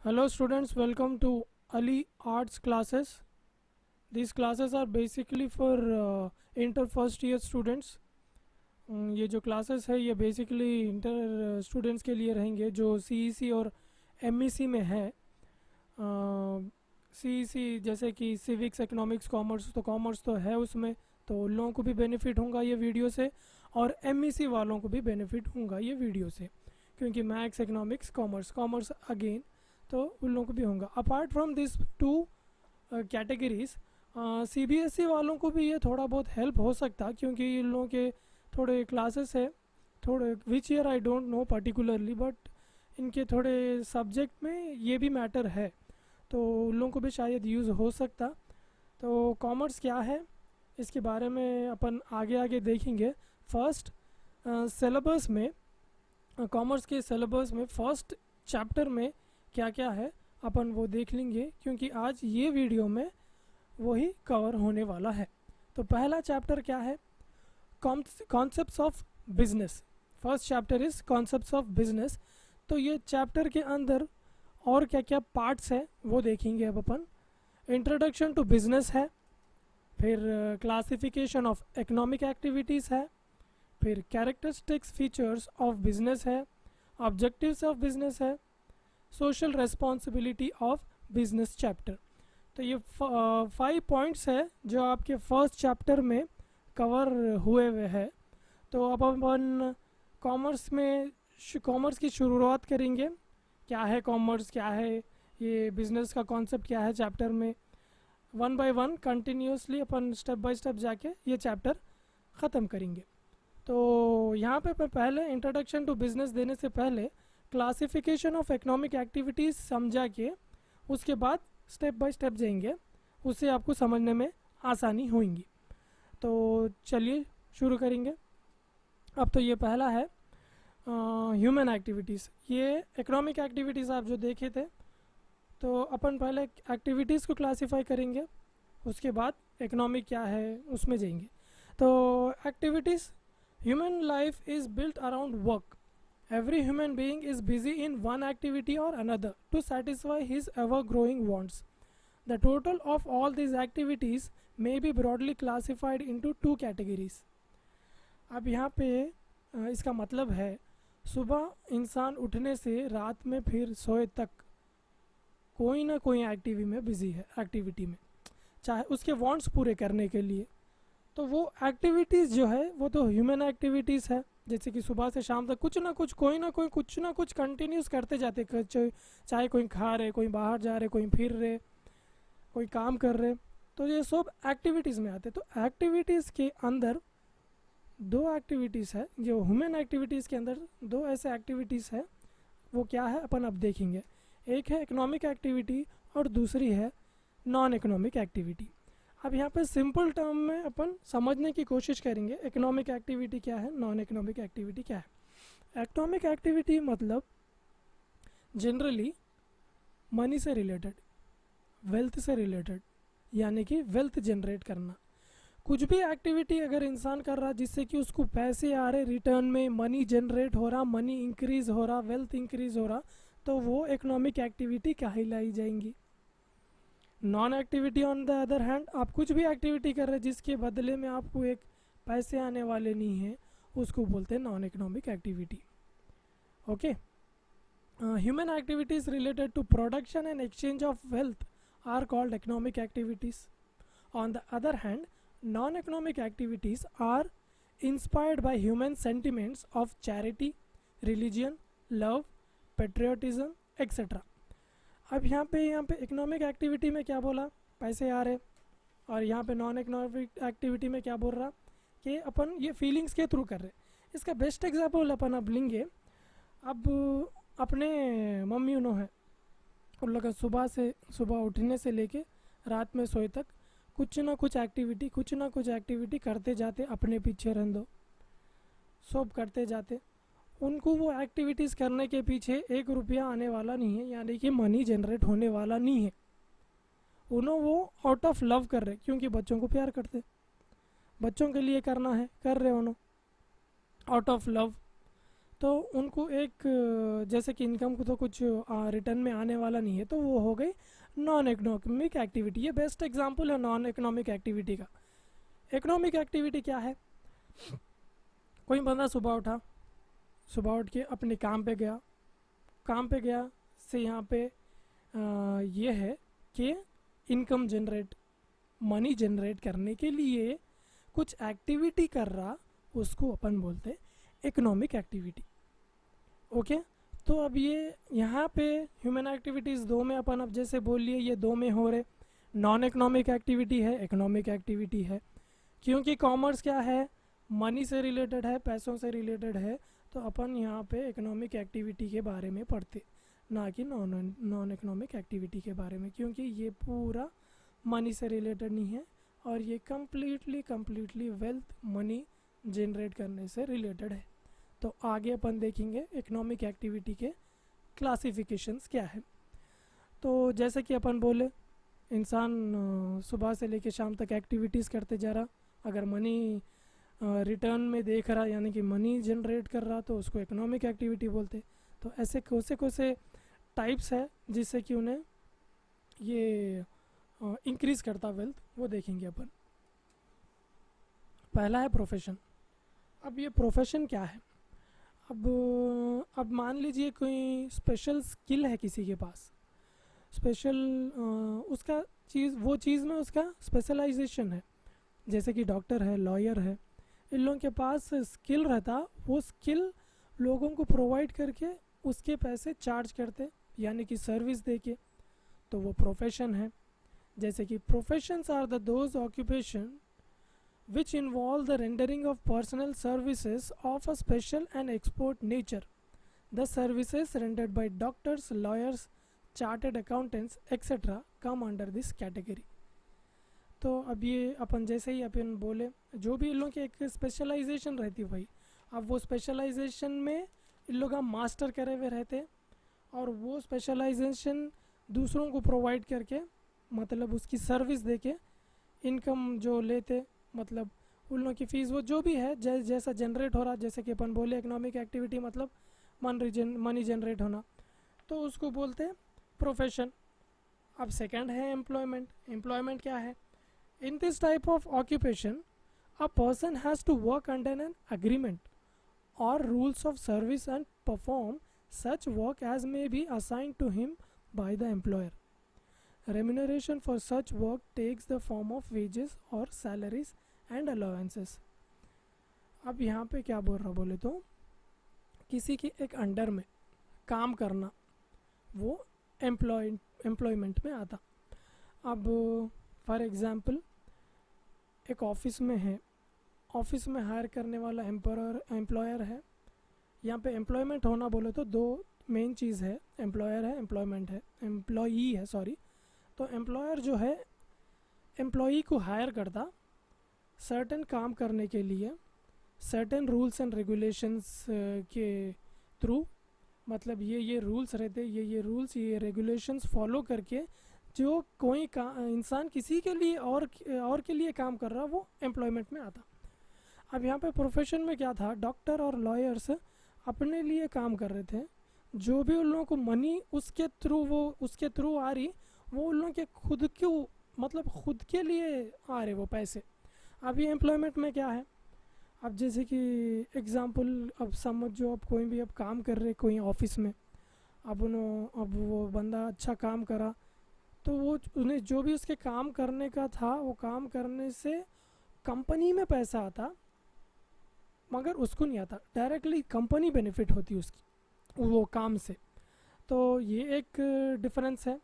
Hello students, welcome to Ali Arts classes. These classes are basically for inter first year students. ये जो classes है ये basically inter students के लिए रहेंगे जो सीईसी और एमईसी में है। सीईसी जैसे कि सिविक्स, इकोनॉमिक्स, कॉमर्स, तो कॉमर्स तो है उसमें, तो उन लोगों को भी बेनिफिट होगा ये वीडियो से, और एमईसी वालों को भी बेनिफिट होगा ये वीडियो से, क्योंकि मैथ्स, इकोनॉमिक्स, कॉमर्स अगेन, तो उन लोगों को भी होगा। Apart from this two categories, CBSE वालों को भी ये थोड़ा बहुत हेल्प हो सकता, क्योंकि इन लोगों के थोड़े क्लासेस है, थोड़े which year I don't know particularly, but इनके थोड़े सब्जेक्ट में ये भी मैटर है, तो उन लोगों को भी शायद यूज़ हो सकता। तो कॉमर्स क्या है इसके बारे में अपन आगे आगे देखेंगे। फर्स्ट सिलेबस में, कॉमर्स के सिलेबस में फर्स्ट चैप्टर में क्या क्या है अपन वो देख लेंगे, क्योंकि आज ये वीडियो में वही कवर होने वाला है। तो पहला चैप्टर क्या है? Concepts of business. First chapter is concepts of business. तो ये चैप्टर के अंदर और क्या क्या पार्ट्स है वो देखेंगे अब अपन। इंट्रोडक्शन टू बिजनेस है, फिर क्लासिफिकेशन ऑफ इकोनॉमिक एक्टिविटीज़ है, फिर कैरेक्टरिस्टिक्स फीचर्स ऑफ बिजनेस है, ऑब्जेक्टिव्स ऑफ बिजनेस है, social responsibility of business chapter. तो ये 5 पॉइंट्स है जो आपके फर्स्ट चैप्टर में कवर हुए हुए हैं। तो अब अपन कॉमर्स की शुरुआत करेंगे। क्या है कॉमर्स, क्या है ये बिजनेस का कॉन्सेप्ट, क्या है चैप्टर में, one by one continuously upon step by step जाके ये चैप्टर ख़त्म करेंगे। तो यहाँ पे पहले इंट्रोडक्शन टू बिजनेस देने से पहले क्लासिफिकेशन ऑफ इकोनॉमिक एक्टिविटीज़ समझा के उसके बाद स्टेप बाय स्टेप जाएंगे, उससे आपको समझने में आसानी होगी। तो चलिए शुरू करेंगे। अब तो ये पहला है ह्यूमन एक्टिविटीज़। ये इकोनॉमिक एक्टिविटीज़ आप जो देखे थे, तो अपन पहले एक्टिविटीज़ को क्लासीफाई करेंगे, उसके बाद इकोनॉमिक क्या है उसमें जाएंगे। तो activities, human life is built around work. Every human being is busy in one activity or another to satisfy his ever-growing wants. The total of all these activities may be broadly classified into two categories. अब यहाँ पे इसका मतलब है सुबह इंसान उठने से रात में फिर सोए तक कोई ना कोई एक्टिविटी में, चाहे उसके वांट्स पूरे करने के लिए। तो वो एक्टिविटीज़ जो है वो तो ह्यूमन एक्टिविटीज़ है, जैसे कि सुबह से शाम तक कुछ ना कुछ, कोई ना कुछ कंटिन्यूस करते जाते, चाहे कोई खा रहे, कोई बाहर जा रहे, कोई फिर रहे, कोई काम कर रहे, तो ये सब एक्टिविटीज़ में आते। तो एक्टिविटीज़ के अंदर दो एक्टिविटीज़ है, जो ह्यूमन एक्टिविटीज़ के अंदर दो ऐसे एक्टिविटीज़ है, वो क्या है अपन अब देखेंगे। एक है इकोनॉमिक एक्टिविटी और दूसरी है नॉन इकोनॉमिक एक्टिविटी। अब यहाँ पे सिंपल टर्म में अपन समझने की कोशिश करेंगे इकोनॉमिक एक्टिविटी क्या है, नॉन इकोनॉमिक एक्टिविटी क्या है। इकोनॉमिक एक्टिविटी मतलब जनरली मनी से रिलेटेड, वेल्थ से रिलेटेड, यानी कि वेल्थ जनरेट करना। कुछ भी एक्टिविटी अगर इंसान कर रहा जिससे कि उसको पैसे आ रहे, रिटर्न में मनी जनरेट हो रहा, मनी इंक्रीज हो रहा, वेल्थ इंक्रीज हो रहा, तो वो इकोनॉमिक एक्टिविटी कहलाई जाएंगी। Non activity on the other hand, आप कुछ भी एक्टिविटी कर रहे हैं जिसके बदले में आपको एक पैसे आने वाले नहीं है, उसको बोलते हैं non economic activity. Okay, human activities related to production and exchange of wealth are called economic activities. On the other hand, non economic activities are inspired by human sentiments of charity, religion, love, patriotism etcetera. अब यहाँ पे economic activity में क्या बोला, पैसे आ रहे, और यहाँ पे नॉन इकोनॉमिक एक्टिविटी में क्या बोल रहा कि अपन ये फीलिंग्स के थ्रू कर रहे। इसका बेस्ट एग्जांपल अपन अब लेंगे। अब अपने मम्मी उन्हों है, उन लोग सुबह उठने से लेके रात में सोए तक कुछ ना कुछ एक्टिविटी करते जाते, अपने पीछे रह दो, सब करते जाते। उनको वो एक्टिविटीज़ करने के पीछे 1 रुपया आने वाला नहीं है, यानी कि मनी जनरेट होने वाला नहीं है। उन्हों वो आउट ऑफ लव कर रहे, क्योंकि बच्चों को प्यार करते, बच्चों के लिए करना है, कर रहे उन्हों आउट ऑफ लव। तो उनको एक जैसे कि इनकम को तो कुछ रिटर्न में आने वाला नहीं है, तो वो हो गई नॉन इकोनॉमिक एक्टिविटी। ये बेस्ट एग्जांपल है नॉन इकोनॉमिक एक्टिविटी का। इकोनॉमिक एक्टिविटी क्या है? कोई बंदा सुबह उठ के अपने काम पे गया से यहाँ पे ये है कि इनकम जनरेट, मनी जनरेट करने के लिए कुछ एक्टिविटी कर रहा, उसको अपन बोलते इकोनॉमिक एक्टिविटी। ओके, तो अब ये यहाँ पे ह्यूमन एक्टिविटीज़ दो में अपन अब जैसे बोल लिए ये दो में हो रहे, नॉन इकोनॉमिक एक्टिविटी है, इकोनॉमिक एक्टिविटी है। क्योंकि कॉमर्स क्या है, मनी से रिलेटेड है, पैसों से रिलेटेड है, तो अपन यहाँ पे इकोनॉमिक एक्टिविटी के बारे में पढ़ते, ना कि नॉन इकोनॉमिक एक्टिविटी के बारे में, क्योंकि ये पूरा मनी से रिलेटेड नहीं है और ये कम्प्लीटली वेल्थ मनी जनरेट करने से रिलेटेड है। तो आगे अपन देखेंगे इकोनॉमिक एक्टिविटी के क्लासिफिकेशंस क्या है। तो जैसे कि अपन बोले, इंसान सुबह से लेकर शाम तक एक्टिविटीज़ करते जा रहा, अगर मनी रिटर्न में देख रहा यानी कि मनी जनरेट कर रहा, तो उसको इकोनॉमिक एक्टिविटी बोलते। तो ऐसे कौन से टाइप्स है जिससे कि उन्हें ये इंक्रीज़ करता वेल्थ, वो देखेंगे अपन। पहला है प्रोफेशन। अब ये प्रोफेशन क्या है? अब मान लीजिए कोई स्पेशल स्किल है किसी के पास, स्पेशल उसका वो चीज़ में उसका स्पेशलाइजेशन है, जैसे कि डॉक्टर है, लॉयर है, इन लोगों के पास स्किल रहता, वो स्किल लोगों को प्रोवाइड करके उसके पैसे चार्ज करते यानी कि सर्विस देके, तो वो प्रोफेशन है। जैसे कि professions are the those occupation which involve the rendering of personal services of a special and expert nature. The services rendered by doctors, lawyers, chartered accountants, etc. come under this category. तो अब ये अपन जैसे ही अपन बोले, जो भी इन लोगों की एक स्पेशलाइजेशन रहती है भाई, अब वो स्पेशलाइजेशन में इन लोग मास्टर करे हुए रहते और वो स्पेशलाइजेशन दूसरों को प्रोवाइड करके, मतलब उसकी सर्विस देके इनकम जो लेते, मतलब उन लोगों की फ़ीस वो जो भी है जैसा जनरेट हो रहा, जैसे कि अपन बोले इकोनॉमिक एक्टिविटी मतलब मनी जनरेट होना, तो उसको बोलते हैं प्रोफेशन। अब सेकंड है एम्प्लॉयमेंट। एम्प्लॉयमेंट क्या है? In this type of occupation a person has to work under an agreement और rules of service and perform such work as may be assigned to him by the employer. Remuneration for such work takes the form of wages or salaries and allowances. अब यहाँ पे क्या बोल रहा बोले तो, किसी की एक अंडर में काम करना वो एम्प्लॉयमेंट में आता। अब फॉर एग्ज़ाम्पल एक ऑफिस में है, ऑफिस में हायर करने वाला एम्प्लॉयर है। यहाँ पे एम्प्लॉयमेंट होना बोले तो दो मेन चीज़ है, एम्प्लॉयर है, एम्प्लॉयमेंट है, एम्प्लॉई है सॉरी। तो एम्प्लॉयर जो है एम्प्लॉई को हायर करता सर्टेन काम करने के लिए, सर्टेन रूल्स एंड रेगुलेशंस के थ्रू, मतलब ये रूल्स रहते, ये रूल्स ये रेगुलेशंस फॉलो करके जो कोई इंसान किसी के लिए और के लिए काम कर रहा, वो एम्प्लॉयमेंट में आता। अब यहाँ पे प्रोफेशन में क्या था, डॉक्टर और लॉयर्स अपने लिए काम कर रहे थे, जो भी उन लोगों को मनी उसके थ्रू आ रही, वो उन लोगों के खुद के लिए आ रहे वो पैसे। अब ये एम्प्लॉयमेंट में क्या है, अब जैसे कि एग्ज़ाम्पल, अब समझो अब कोई भी अब काम कर रहे कोई ऑफिस में, अब वो बंदा अच्छा काम करा, तो वो उन्हें जो भी उसके काम करने का था, वो काम करने से कंपनी में पैसा आता, मगर उसको नहीं आता, डायरेक्टली कंपनी बेनिफिट होती उसकी वो काम से। तो ये एक डिफरेंस है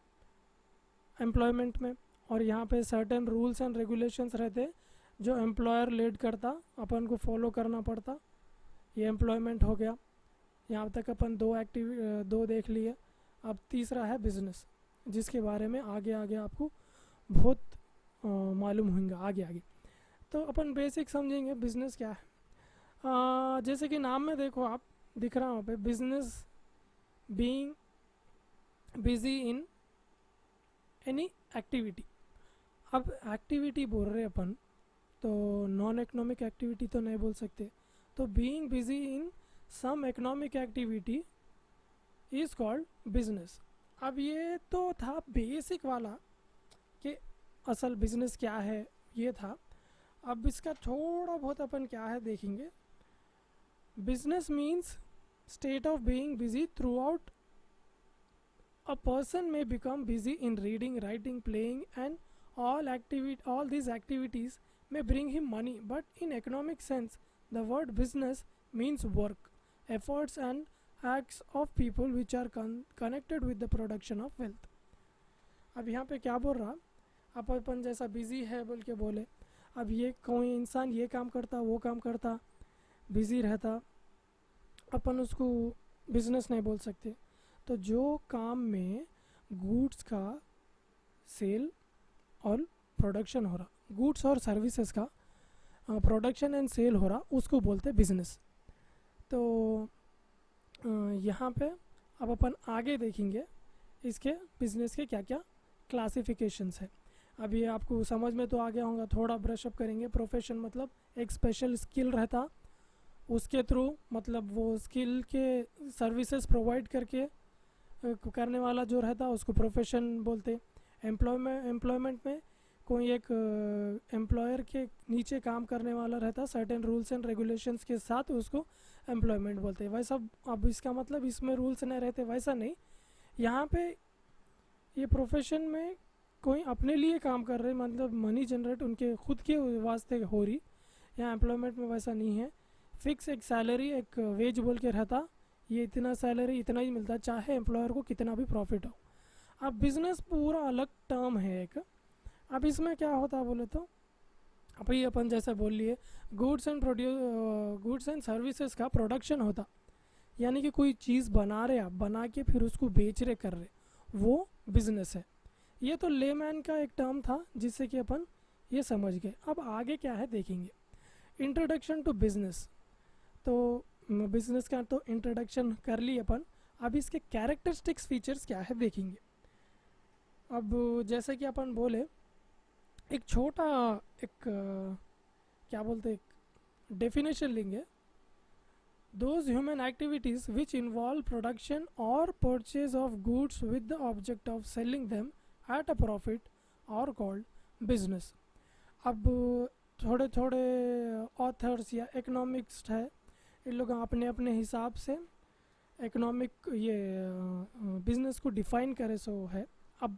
एम्प्लॉयमेंट में। और यहाँ पे सर्टेन रूल्स एंड रेगुलेशंस रहते जो एम्प्लॉयर लीड करता, अपन को फॉलो करना पड़ता, ये एम्प्लॉयमेंट हो गया। यहाँ तक अपन दो देख लिए। अब तीसरा है बिजनेस, जिसके बारे में आगे आपको बहुत मालूम होगा आगे। तो अपन बेसिक समझेंगे बिजनेस क्या है। जैसे कि नाम में देखो आप, दिख रहा वहाँ पे business being busy in any activity. अब एक्टिविटी बोल रहे अपन, तो नॉन इकोनॉमिक एक्टिविटी तो नहीं बोल सकते, तो being busy in some economic activity is called business. अब ये तो था बेसिक वाला कि असल बिजनेस क्या है, ये था। अब इसका थोड़ा बहुत अपन क्या है देखेंगे। Business means state of being busy through out. A person may become busy in reading, writing, playing, and all these activities may bring him money. But in economic sense, the word business means work, efforts, and acts of people which are connected with the production of wealth. अब यहाँ पे क्या बोल रहा, अपन जैसा busy है बोल के बोले, अब ये कोई इंसान ये काम करता वो काम करता बिजी रहता, अपन उसको बिजनेस नहीं बोल सकते। तो जो काम में गुड्स का सेल और प्रोडक्शन हो रहा, गुड्स और सर्विसेज का प्रोडक्शन एंड सेल हो रहा, उसको बोलते बिजनेस। तो यहाँ पे अब अपन आगे देखेंगे इसके बिजनेस के क्या क्या क्लासिफिकेशंस है। अब ये आपको समझ में तो आ गया होगा, थोड़ा ब्रशअप करेंगे। प्रोफेशन मतलब एक स्पेशल स्किल रहता, उसके थ्रू मतलब वो स्किल के सर्विसेज प्रोवाइड करके करने वाला जो रहता उसको प्रोफेशन बोलते। एम्प्लॉयमेंट में कोई एक एम्प्लॉयर के नीचे काम करने वाला रहता सर्टेन रूल्स एंड रेगुलेशंस के साथ, उसको एम्प्लॉयमेंट बोलते। वैसा अब इसका मतलब इसमें रूल्स नहीं रहते, वैसा नहीं। यहाँ पे ये प्रोफेशन में कोई अपने लिए काम कर रहे, मतलब मनी जनरेट उनके खुद के वास्ते हो रही। यहाँ एम्प्लॉयमेंट में वैसा नहीं है। फिक्स एक सैलरी, एक वेज बोल के रहता, ये इतना सैलरी इतना ही मिलता, चाहे एम्प्लॉयर को कितना भी प्रॉफिट हो। अब बिजनेस पूरा अलग टर्म है एक। अब इसमें क्या होता बोले तो अब ये अपन जैसे बोल लिए गुड्स एंड सर्विसेज का प्रोडक्शन होता, यानी कि कोई चीज़ बना रहे आप, बना के फिर उसको बेच रहे कर रहे, वो बिजनेस है। ये तो लेमैन का एक टर्म था जिससे कि अपन ये समझ गए। अब आगे क्या है देखेंगे। इंट्रोडक्शन टू बिजनेस, तो बिजनेस का तो इंट्रोडक्शन कर लिए अपन। अब इसके कैरेक्टरिस्टिक्स फीचर्स क्या है देखेंगे। अब जैसे कि अपन बोले एक छोटा एक क्या बोलते एक डेफिनेशन लेंगे। Those human activities which involve production और purchase of goods with the object of selling them at a profit और कॉल्ड बिजनेस। अब थोड़े थोड़े ऑथर्स या इकोनॉमिक्स है, इन लोग अपने अपने हिसाब से इकोनॉमिक ये बिजनेस को डिफाइन करे सो है। अब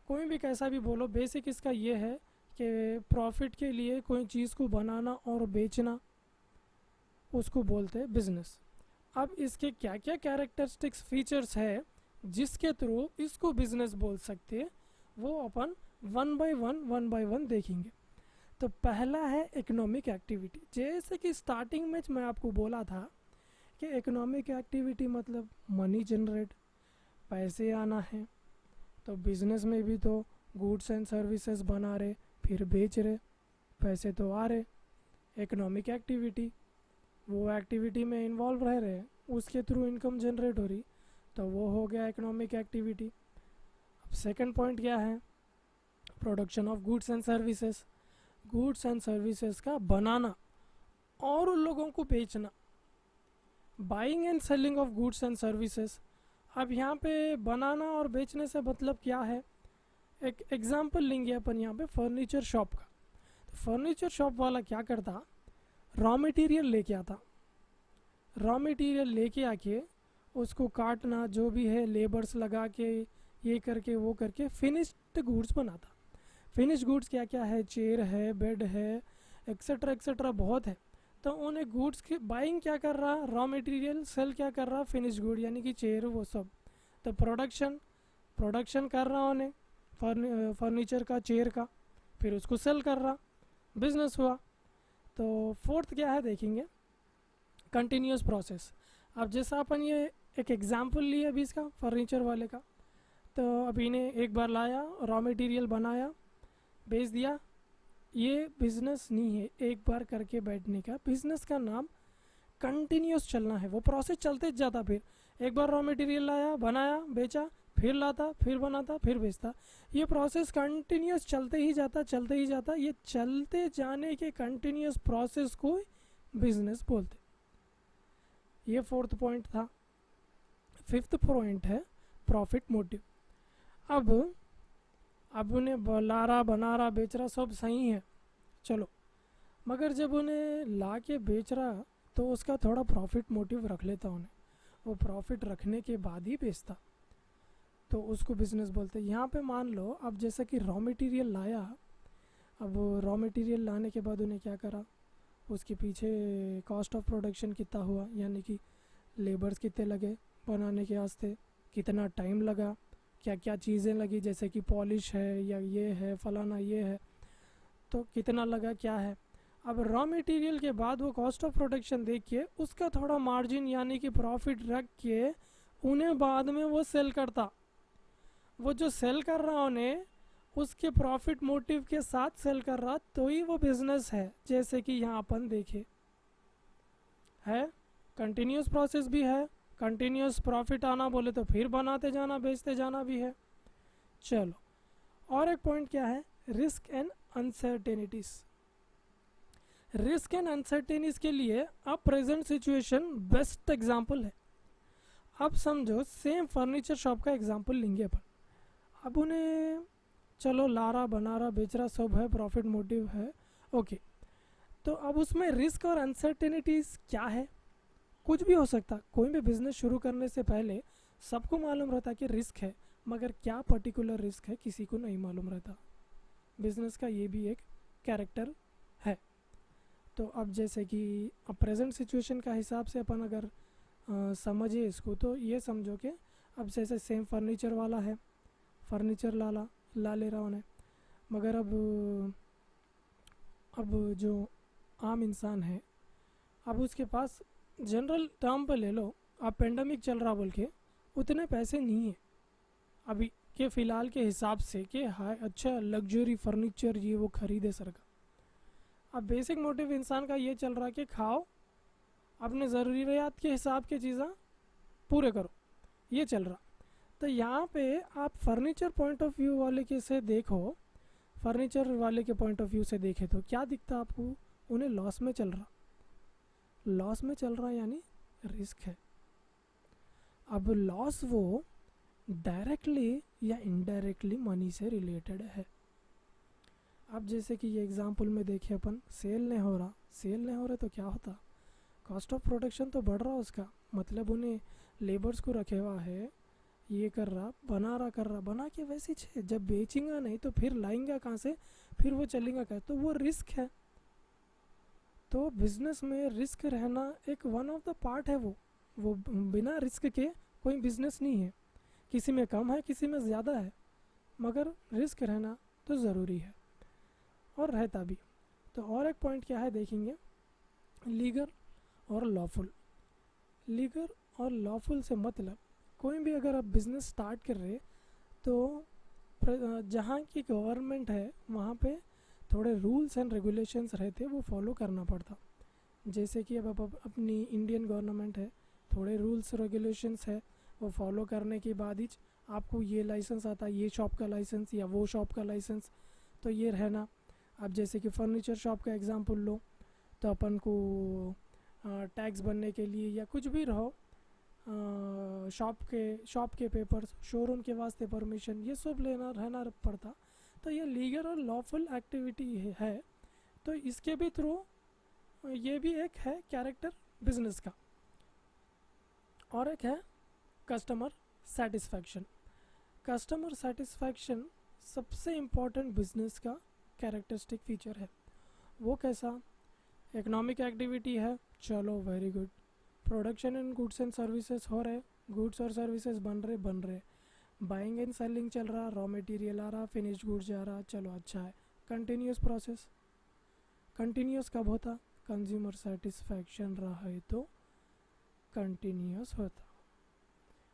कोई भी कैसा भी बोलो, बेसिक इसका ये है कि प्रॉफिट के लिए कोई चीज़ को बनाना और बेचना, उसको बोलते हैं बिजनेस। अब इसके क्या क्या कैरेक्टरिस्टिक्स फीचर्स है जिसके थ्रू इसको बिजनेस बोल सकते हैं, वो अपन वन बाय वन देखेंगे। तो पहला है इकोनॉमिक एक्टिविटी। जैसे कि स्टार्टिंग में मैं आपको बोला था कि इकोनॉमिक एक्टिविटी मतलब मनी जनरेट, पैसे आना है। तो बिजनेस में भी तो गुड्स एंड सर्विसेज बना रहे फिर बेच रहे, पैसे तो आ रहे। इकोनॉमिक एक्टिविटी वो एक्टिविटी में इन्वॉल्व रह रहे, उसके थ्रू इनकम जनरेट हो रही, तो वो हो गया इकोनॉमिक एक्टिविटी। अब सेकंड पॉइंट क्या है, production of goods and services. Goods and services का बनाना और उन लोगों को बेचना, buying and selling of goods and services. अब यहाँ पे बनाना और बेचने से मतलब क्या है, एक एग्जांपल लेंगे अपन यहाँ पे फर्नीचर शॉप का। तो फर्नीचर शॉप वाला क्या करता, रॉ मटेरियल लेके आता, रॉ मटेरियल लेके आके उसको काटना जो भी है, लेबर्स लगा के ये करके वो करके फिनिश्ड गुड्स बनाता। फिनिश गुड्स क्या क्या है, चेयर है, बेड है, एक्सेट्रा एक्सेट्रा बहुत है। तो उन्हें गुड्स की बाइंग क्या कर रहा, रॉ मटेरियल, सेल क्या कर रहा, फिनिश गुड यानी कि चेयर वो सब। तो प्रोडक्शन कर रहा उन्हें फर्नीचर का, चेयर का, फिर उसको सेल कर रहा, बिजनेस हुआ। तो फोर्थ क्या है देखेंगे, कंटिन्यूस प्रोसेस। अब जैसा अपन ये एक एग्जांपल लिए अभी इसका फर्नीचर वाले का, तो अभी इन्हें एक बार लाया, रॉ मटेरियल बनाया, बेच दिया, ये बिजनेस नहीं है एक बार करके बैठने का। बिजनेस का नाम कंटिन्यूस चलना है, वो प्रोसेस चलते जाता। फिर एक बार रॉ मटेरियल लाया, बनाया, बेचा, फिर लाता, फिर बनाता, फिर बेचता, ये प्रोसेस कंटिन्यूस चलते ही जाता। ये चलते जाने के कंटिन्यूस प्रोसेस को बिजनेस बोलते। ये फोर्थ पॉइंट था। फिफ्थ पॉइंट है प्रॉफिट मोटिव। अब उन्हें ला रहा, बना रहा, बेच रहा, सब सही है, चलो, मगर जब उन्हें ला के बेच रहा तो उसका थोड़ा प्रॉफिट मोटिव रख लेता उन्हें, वो प्रॉफिट रखने के बाद ही बेचता, तो उसको बिजनेस बोलते हैं। यहाँ पे मान लो अब जैसा कि रॉ मटेरियल लाया, अब रॉ मटेरियल लाने के बाद उन्हें क्या करा, उसके पीछे कॉस्ट ऑफ प्रोडक्शन कितना हुआ, यानी कि लेबर्स कितने लगे बनाने के वास्ते, कितना टाइम लगा, क्या क्या चीज़ें लगी, जैसे कि पॉलिश है या ये है फलाना ये है, तो कितना लगा क्या है। अब रॉ मटेरियल के बाद वो कॉस्ट ऑफ प्रोडक्शन देख के उसका थोड़ा मार्जिन यानी कि प्रॉफिट रख के उन्हें बाद में वो सेल करता। वो जो सेल कर रहा उन्हें उसके प्रॉफिट मोटिव के साथ सेल कर रहा, तो ही वो बिजनेस है। जैसे कि यहाँ अपन देखे है, कंटिन्यूस प्रोसेस भी है, कंटिन्यूस प्रॉफिट आना बोले तो फिर बनाते जाना, बेचते जाना भी है। चलो और एक पॉइंट क्या है, risk and uncertainties. Risk and uncertainties के लिए अब प्रेजेंट सिचुएशन बेस्ट एग्जांपल है। अब समझो सेम फर्नीचर शॉप का एग्जांपल लेंगे अपन। अब उन्हें चलो ला रहा, बना रहा, बेच रहा, सब है, प्रॉफिट मोटिव है, ओके। तो अब उसमें रिस्क और अनसर्टेनिटीज क्या है, कुछ भी हो सकता। कोई भी बिजनेस शुरू करने से पहले सबको मालूम रहता कि रिस्क है, मगर क्या पर्टिकुलर रिस्क है किसी को नहीं मालूम रहता। बिजनेस का ये भी एक कैरेक्टर है। तो अब जैसे कि अब प्रेजेंट सिचुएशन का हिसाब से अपन अगर समझे इसको, तो ये समझो कि अब जैसे सेम फर्नीचर वाला है, फर्नीचर ला ले रहा उन्हें, मगर अब जो आम इंसान है, अब उसके पास जनरल टर्म पे ले लो, अब पेंडेमिक चल रहा बोल के उतने पैसे नहीं है अभी के फ़िलहाल के हिसाब से कि हाई अच्छा लग्जरी फर्नीचर ये वो खरीदे सर का। अब बेसिक मोटिव इंसान का ये चल रहा कि खाओ, अपने ज़रूरियात के हिसाब के चीज़ें पूरे करो, ये चल रहा। तो यहाँ पे आप फर्नीचर पॉइंट ऑफ व्यू वाले के से देखो, फर्नीचर वाले के पॉइंट ऑफ व्यू से देखे तो क्या दिखता आपको, उन्हें लॉस में चल रहा, लॉस में चल रहा यानी रिस्क है। अब लॉस वो डायरेक्टली या इनडायरेक्टली मनी से रिलेटेड है। अब जैसे कि ये एग्जांपल में देखें अपन, सेल नहीं हो रहा तो क्या होता, कॉस्ट ऑफ प्रोडक्शन तो बढ़ रहा उसका, मतलब उन्हें लेबर्स को रखे हुआ है, ये कर रहा, बना के वैसे ही जब बेचेंगा नहीं तो फिर लाएंगा कहाँ से, फिर वो चलेगा कहाँ, तो वो रिस्क है। तो बिजनेस में रिस्क रहना एक वन ऑफ द पार्ट है। वो बिना रिस्क के कोई बिजनेस नहीं है, किसी में कम है किसी में ज़्यादा है, मगर रिस्क रहना तो ज़रूरी है और रहता भी। तो और एक पॉइंट क्या है देखेंगे, लीगल और लॉफुल। लीगल और लॉफुल से मतलब कोई भी अगर आप बिज़नेस स्टार्ट कर रहे तो जहाँ की गवर्नमेंट है वहाँ पे थोड़े रूल्स एंड रेगुलेशंस रहते, वो फॉलो करना पड़ता। जैसे कि अब अपनी इंडियन गवर्नमेंट है, थोड़े रूल्स रेगुलेशंस है, वो फॉलो करने के बाद ही आपको ये लाइसेंस आता है, ये शॉप का लाइसेंस या वो शॉप का लाइसेंस, तो ये रहना। अब जैसे कि फर्नीचर शॉप का एग्जांपल लो, तो अपन को टैक्स बनने के लिए या कुछ भी रहो, शॉप के पेपर्स, शोरूम के वास्ते परमिशन, ये सब लेना रहना पड़ता। तो ये लीगल और लॉफुल एक्टिविटी है। तो इसके भी थ्रू ये भी एक है कैरेक्टर बिजनेस का। और एक है कस्टमर सेटिस्फैक्शन। कस्टमर सेटिस्फैक्शन सबसे इम्पोर्टेंट बिजनेस का कैरेक्टरिस्टिक फीचर है। वो कैसा, इकोनॉमिक एक्टिविटी है, चलो very good, production and goods and services हो रहे, गुड्स और सर्विसेज बन रहे, बाइंग एंड सेलिंग चल रहा, रॉ मटेरियल आ रहा, फिनिश्ड गुड्स जा रहा, चलो अच्छा है। कंटिन्यूस प्रोसेस, कंटिन्यूस कब होता, कंज्यूमर सेटिस्फैक्शन रहा है तो कंटिन्यूस होता।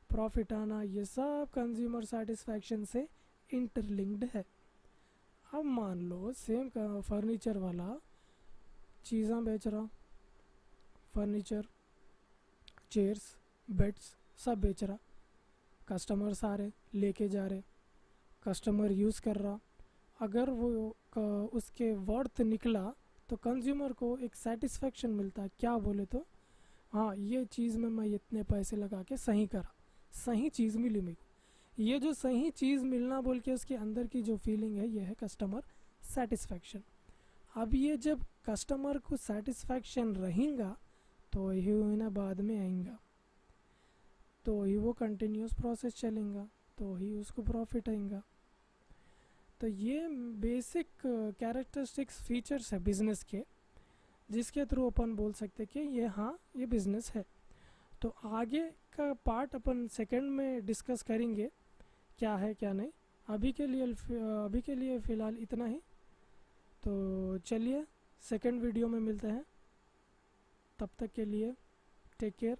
प्रॉफिट आना, ये सब कंज्यूमर सेटिस्फैक्शन से इंटरलिंक्ड है। अब मान लो सेम फर्नीचर वाला चीज़ें बेच रहा, फर्नीचर, चेयर्स, बेड्स सब बेच रहा, कस्टमर्स आ रहे, लेके जा रहे, कस्टमर यूज़ कर रहा। अगर वो उसके वर्थ निकला तो कंज्यूमर को एक सेटिस्फेक्शन मिलता है, क्या बोले तो हाँ ये चीज़ में मैं इतने पैसे लगा के सही करा, सही चीज़ मिली मेरे को। ये जो सही चीज़ मिलना बोल के उसके अंदर की जो फीलिंग है ये है कस्टमर सेटिस्फैक्शन। अब ये जब कस्टमर को सेटिस्फैक्शन रहेगा तो ही ना बाद में आएगा, तो ही वो कंटिन्यूस प्रोसेस चलेगा, तो ही उसको प्रॉफिट आएगा। तो ये बेसिक कैरेक्टरिस्टिक्स फीचर्स है बिजनेस के, जिसके थ्रू अपन बोल सकते कि ये हाँ ये बिजनेस है। तो आगे का पार्ट अपन सेकंड में डिस्कस करेंगे क्या है क्या नहीं। अभी के लिए फ़िलहाल इतना ही। तो चलिए सेकंड वीडियो में मिलते हैं, तब तक के लिए टेक केयर।